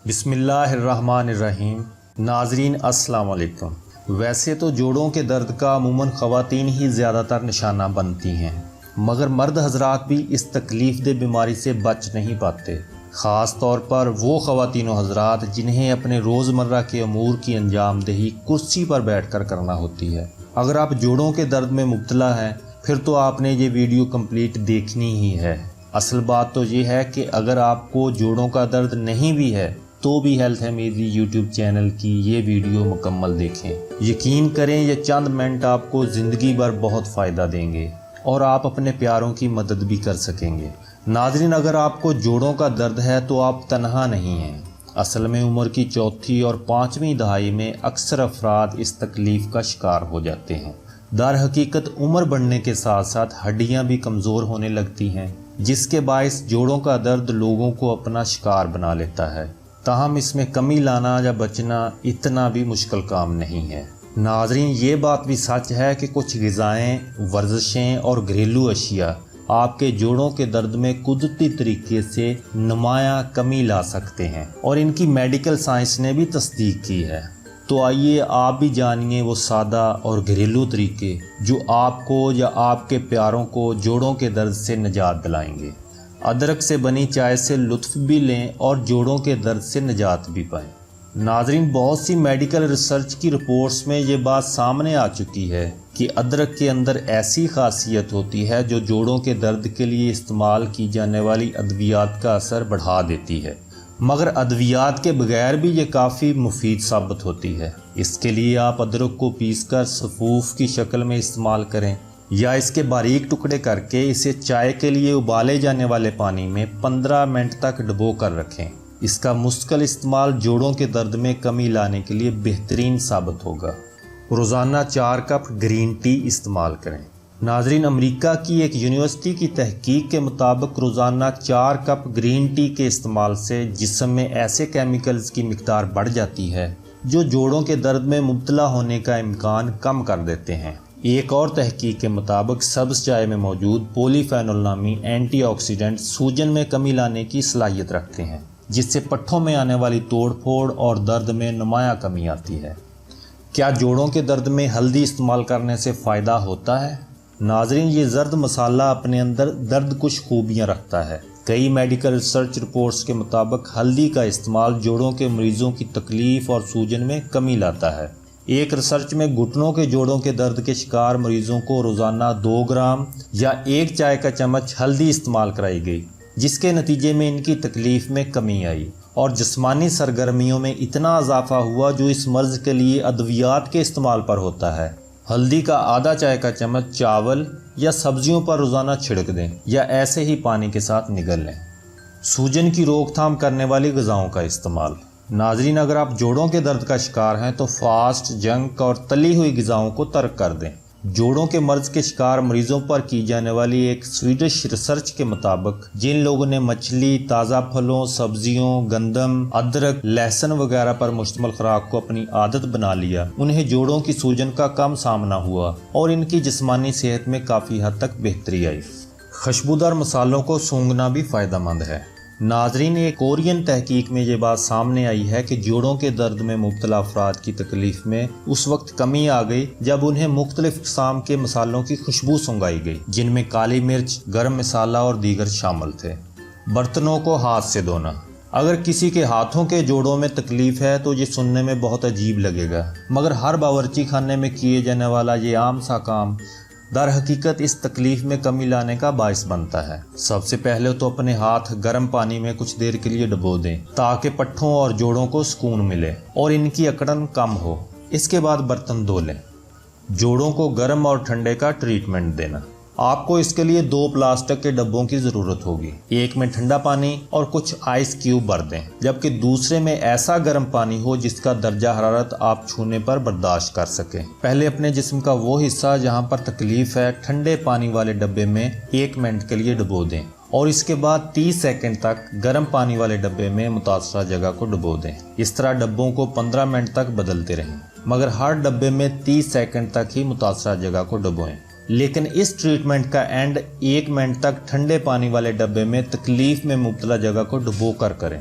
بسم اللہ الرحمن الرحیم۔ ناظرین السلام علیکم۔ ویسے تو جوڑوں کے درد کا عموماً خواتین ہی زیادہ تر نشانہ بنتی ہیں، مگر مرد حضرات بھی اس تکلیف دہ بیماری سے بچ نہیں پاتے، خاص طور پر وہ خواتین و حضرات جنہیں اپنے روزمرہ کے امور کی انجام دہی کرسی پر بیٹھ کر کرنا ہوتی ہے۔ اگر آپ جوڑوں کے درد میں مبتلا ہیں پھر تو آپ نے یہ ویڈیو کمپلیٹ دیکھنی ہی ہے۔ اصل بات تو یہ ہے کہ اگر آپ کو جوڑوں کا درد نہیں بھی ہے تو بھی ہیلتھ ہے میری یوٹیوب چینل کی یہ ویڈیو مکمل دیکھیں۔ یقین کریں یہ چند منٹ آپ کو زندگی بھر بہت فائدہ دیں گے اور آپ اپنے پیاروں کی مدد بھی کر سکیں گے۔ ناظرین، اگر آپ کو جوڑوں کا درد ہے تو آپ تنہا نہیں ہیں۔ اصل میں عمر کی چوتھی اور پانچویں دہائی میں اکثر افراد اس تکلیف کا شکار ہو جاتے ہیں۔ در حقیقت عمر بڑھنے کے ساتھ ساتھ ہڈیاں بھی کمزور ہونے لگتی ہیں، جس کے باعث جوڑوں کا درد لوگوں کو اپنا شکار بنا لیتا ہے۔ تاہم اس میں کمی لانا یا بچنا اتنا بھی مشکل کام نہیں ہے۔ ناظرین، یہ بات بھی سچ ہے کہ کچھ غذائیں، ورزشیں اور گھریلو اشیاء آپ کے جوڑوں کے درد میں قدرتی طریقے سے نمایاں کمی لا سکتے ہیں اور ان کی میڈیکل سائنس نے بھی تصدیق کی ہے۔ تو آئیے آپ بھی جانیے وہ سادہ اور گھریلو طریقے جو آپ کو یا آپ کے پیاروں کو جوڑوں کے درد سے نجات دلائیں گے۔ ادرک سے بنی چائے سے لطف بھی لیں اور جوڑوں کے درد سے نجات بھی پائیں۔ ناظرین، بہت سی میڈیکل ریسرچ کی رپورٹس میں یہ بات سامنے آ چکی ہے کہ ادرک کے اندر ایسی خاصیت ہوتی ہے جو جوڑوں کے درد کے لیے استعمال کی جانے والی ادویات کا اثر بڑھا دیتی ہے، مگر ادویات کے بغیر بھی یہ کافی مفید ثابت ہوتی ہے۔ اس کے لیے آپ ادرک کو پیس کر صفوف کی شکل میں استعمال کریں یا اس کے باریک ٹکڑے کر کے اسے چائے کے لیے ابالے جانے والے پانی میں 15 منٹ تک ڈبو کر رکھیں۔ اس کا مستقل استعمال جوڑوں کے درد میں کمی لانے کے لیے بہترین ثابت ہوگا۔ روزانہ 4 کپ گرین ٹی استعمال کریں۔ ناظرین، امریکہ کی ایک یونیورسٹی کی تحقیق کے مطابق روزانہ 4 کپ گرین ٹی کے استعمال سے جسم میں ایسے کیمیکلز کی مقدار بڑھ جاتی ہے جو جوڑوں کے درد میں مبتلا ہونے کا امکان کم کر دیتے ہیں۔ ایک اور تحقیق کے مطابق سبز چائے میں موجود پولی فینول نامی اینٹی آکسیڈنٹ سوجن میں کمی لانے کی صلاحیت رکھتے ہیں، جس سے پٹھوں میں آنے والی توڑ پھوڑ اور درد میں نمایاں کمی آتی ہے۔ کیا جوڑوں کے درد میں ہلدی استعمال کرنے سے فائدہ ہوتا ہے؟ ناظرین، یہ زرد مسالہ اپنے اندر درد کش خوبیاں رکھتا ہے۔ کئی میڈیکل ریسرچ رپورٹس کے مطابق ہلدی کا استعمال جوڑوں کے مریضوں کی تکلیف اور سوجن میں کمی لاتا ہے۔ ایک ریسرچ میں گھٹنوں کے جوڑوں کے درد کے شکار مریضوں کو روزانہ 2 گرام یا 1 چائے کا چمچ ہلدی استعمال کرائی گئی، جس کے نتیجے میں ان کی تکلیف میں کمی آئی اور جسمانی سرگرمیوں میں اتنا اضافہ ہوا جو اس مرض کے لیے ادویات کے استعمال پر ہوتا ہے۔ ہلدی کا آدھا چائے کا چمچ چاول یا سبزیوں پر روزانہ چھڑک دیں یا ایسے ہی پانی کے ساتھ نگل لیں۔ سوجن کی روک تھام کرنے والی غذاؤں کا استعمال۔ ناظرین، اگر آپ جوڑوں کے درد کا شکار ہیں تو فاسٹ، جنک اور تلی ہوئی غذاؤں کو ترک کر دیں۔ جوڑوں کے مرض کے شکار مریضوں پر کی جانے والی ایک سویڈش ریسرچ کے مطابق جن لوگوں نے مچھلی، تازہ پھلوں، سبزیوں، گندم، ادرک، لہسن وغیرہ پر مشتمل خوراک کو اپنی عادت بنا لیا، انہیں جوڑوں کی سوجن کا کم سامنا ہوا اور ان کی جسمانی صحت میں کافی حد تک بہتری آئی۔ خوشبودار مسالوں کو سونگھنا بھی فائدہ مند ہے۔ ناظرین، ایک کورین تحقیق میں یہ بات سامنے آئی ہے کہ جوڑوں کے درد میں مبتلا افراد کی تکلیف میں اس وقت کمی آ گئی جب انہیں مختلف اقسام کے مسالوں کی خوشبو سونگھائی گئی، جن میں کالی مرچ، گرم مسالہ اور دیگر شامل تھے۔ برتنوں کو ہاتھ سے دھونا۔ اگر کسی کے ہاتھوں کے جوڑوں میں تکلیف ہے تو یہ سننے میں بہت عجیب لگے گا، مگر ہر باورچی خانے میں کیے جانے والا یہ عام سا کام در حقیقت اس تکلیف میں کمی لانے کا باعث بنتا ہے۔ سب سے پہلے تو اپنے ہاتھ گرم پانی میں کچھ دیر کے لیے ڈبو دیں تاکہ پٹھوں اور جوڑوں کو سکون ملے اور ان کی اکڑن کم ہو۔ اس کے بعد برتن دھو لیں۔ جوڑوں کو گرم اور ٹھنڈے کا ٹریٹمنٹ دینا۔ آپ کو اس کے لیے 2 پلاسٹک کے ڈبوں کی ضرورت ہوگی، ایک میں ٹھنڈا پانی اور کچھ آئس کیوب بھر دیں، جبکہ دوسرے میں ایسا گرم پانی ہو جس کا درجہ حرارت آپ چھونے پر برداشت کر سکیں۔ پہلے اپنے جسم کا وہ حصہ جہاں پر تکلیف ہے ٹھنڈے پانی والے ڈبے میں 1 منٹ کے لیے ڈبو دیں اور اس کے بعد 30 سیکنڈ تک گرم پانی والے ڈبے میں متاثرہ جگہ کو ڈبو دیں۔ اس طرح ڈبوں کو 15 منٹ تک بدلتے رہیں، مگر ہر ڈبے میں 30 سیکنڈ تک ہی متاثرہ جگہ کو ڈبوئیں۔ لیکن اس ٹریٹمنٹ کا اینڈ 1 منٹ تک ٹھنڈے پانی والے ڈبے میں تکلیف میں مبتلا جگہ کو ڈبو کر کریں۔